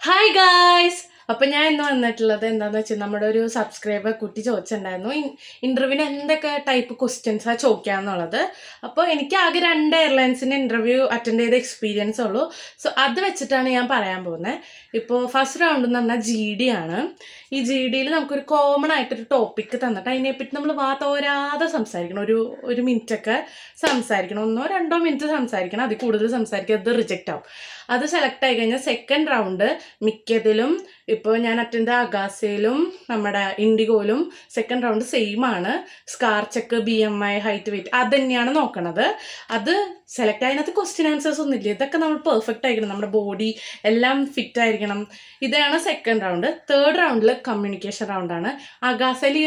Hi guys. അപ്പം ഞാൻ ഇന്ന് വന്നിട്ടുള്ളത് എന്താണെന്ന് വെച്ചാൽ നമ്മുടെ ഒരു സബ്സ്ക്രൈബർ കുട്ടി ചോദിച്ചിട്ടുണ്ടായിരുന്നു ഇൻ്റർവ്യൂവിന് എന്തൊക്കെ ടൈപ്പ് ക്വസ്റ്റ്യൻസാണ് ചോദിക്കാന്നുള്ളത്. അപ്പോൾ എനിക്ക് ആകെ 2 എയർലൈൻസിൻ്റെ ഇൻ്റർവ്യൂ അറ്റൻഡ് ചെയ്ത എക്സ്പീരിയൻസ് ഉള്ളൂ. സോ അത് വെച്ചിട്ടാണ് ഞാൻ പറയാൻ പോകുന്നത്. ഇപ്പോൾ ഫസ്റ്റ് റൗണ്ട് എന്ന് പറഞ്ഞാൽ GD ആണ്. ഈ GDയിൽ നമുക്കൊരു കോമൺ ആയിട്ടൊരു ടോപ്പിക്ക് തന്നിട്ട് അതിനെപ്പറ്റി നമ്മൾ തോരാതെ സംസാരിക്കണം. ഒരു മിനിറ്റൊക്കെ സംസാരിക്കണം. 1-2 മിനിറ്റ് സംസാരിക്കണം. അതിൽ കൂടുതൽ സംസാരിക്കുക, അത് റിജക്റ്റ് ആവും. അത് സെലക്ട് ആയി കഴിഞ്ഞാൽ സെക്കൻഡ് റൗണ്ട് മിക്കതിലും ഇപ്പോൾ ഞാൻ അറ്റൻഡ് അഗാസയിലും നമ്മുടെ ഇൻഡിഗോയിലും സെക്കൻഡ് റൗണ്ട് സെയിം ആണ്. Scar check, BMI, height, weight അത് തന്നെയാണ് നോക്കണത്. അത് സെലക്ട് അതിനകത്ത് ക്വസ്റ്റ്യൻ ആൻസേഴ്സ് ഒന്നുമില്ല. ഇതൊക്കെ നമ്മൾ പെർഫെക്റ്റ് ആയിരിക്കണം, നമ്മുടെ ബോഡി എല്ലാം ഫിറ്റ് ആയിരിക്കണം. ഇതാണ് സെക്കൻഡ് റൗണ്ട്. തേർഡ് റൗണ്ടിൽ കമ്മ്യൂണിക്കേഷൻ റൗണ്ടാണ്. അഗാസയിൽ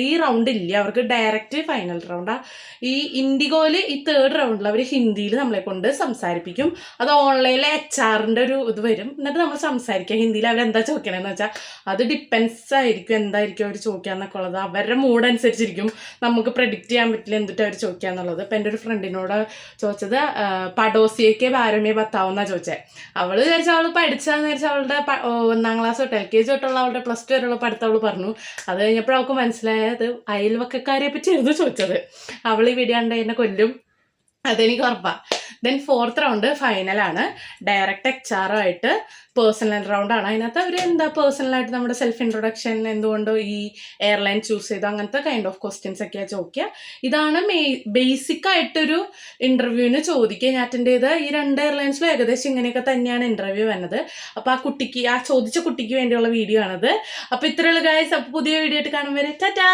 ഈ റൗണ്ട് ഇല്ല, അവർക്ക് ഡയറക്റ്റ് ഫൈനൽ റൗണ്ടാണ്. ഈ ഇൻഡിഗോയിൽ ഈ തേർഡ് റൗണ്ടിൽ അവർ ഹിന്ദിയിൽ നമ്മളെ കൊണ്ട് സംസാരിപ്പിക്കും. അത് ഓൺലൈനിലെ HR-ൻ്റെ ഒരു ഇത് വരും. എന്നിട്ട് നമ്മൾ സംസാരിക്കുക ഹിന്ദിയിൽ. അവരെന്താ ചോദിക്കണമെന്ന് വെച്ചാൽ അത് ഡിപ്പെൻസ് ആയിരിക്കും, എന്തായിരിക്കും അവർ ചോദിക്കാന്നൊക്കെ ഉള്ളത്. അവരുടെ മൂഡ് അനുസരിച്ചിരിക്കും. നമുക്ക് പ്രെഡിക്റ്റ് ചെയ്യാൻ പറ്റില്ല എന്തിട്ട് അവർ ചോദിക്കുക എന്നുള്ളത്. ഇപ്പം എൻ്റെ ഒരു ഫ്രണ്ടിനോട് ചോദിച്ചത് പഡോസിയൊക്കെ ബാരമേ ബത്താവുന്നാണ് ചോദിച്ചത്. അവൾ വിചാരിച്ചാൽ അവൾ പഠിച്ചാന്ന് വിചാരിച്ചാൽ അവളുടെ 1ാം ക്ലാസ് തൊട്ട് LKG തൊട്ടുള്ള അവളുടെ +2 വരെയുള്ള പഠിത്തം അവൾ പറഞ്ഞു. അത് കഴിഞ്ഞപ്പോൾ അവൾക്ക് മനസ്സിലായത് അയൽവക്കക്കാരെ പറ്റിയായിരുന്നു ചോദിച്ചത്. അവൾ ഈ വീഡിയോ കണ്ട് എന്നെ കൊല്ലും, അതെനിക്ക് ഉറപ്പാണ്. ദെൻ ഫോർത്ത് റൗണ്ട് ഫൈനലാണ്. ഡയറക്റ്റ് HR-ആയിട്ട് പേഴ്സണൽ റൗണ്ടാണ്. അതിനകത്ത് അവർ പേഴ്സണലായിട്ട് നമ്മുടെ സെൽഫ് ഇൻട്രൊഡക്ഷൻ, എന്തുകൊണ്ട് ഈ എയർലൈൻ ചൂസ് ചെയ്തു, അങ്ങനത്തെ കൈൻഡ് ഓഫ് ക്വസ്റ്റ്യൻസ് ഒക്കെയാണ് ചോദിക്കുക. ഇതാണ് ബേസിക് ആയിട്ടൊരു ഇൻ്റർവ്യൂവിന് ചോദിക്കുക. ഞാൻ അറ്റൻഡ് ചെയ്ത ഈ 2 എയർലൈൻസിലും ഏകദേശം ഇങ്ങനെയൊക്കെ തന്നെയാണ് ഇൻ്റർവ്യൂ വന്നത്. അപ്പോൾ ആ ചോദിച്ച കുട്ടിക്ക് വേണ്ടിയുള്ള വീഡിയോ ആണത്. അപ്പോൾ ഇത്രയുള്ള ഗൈസ്. അപ്പോൾ പുതിയ വീഡിയോ ആയിട്ട് കാണും വരെ ടാറ്റാ.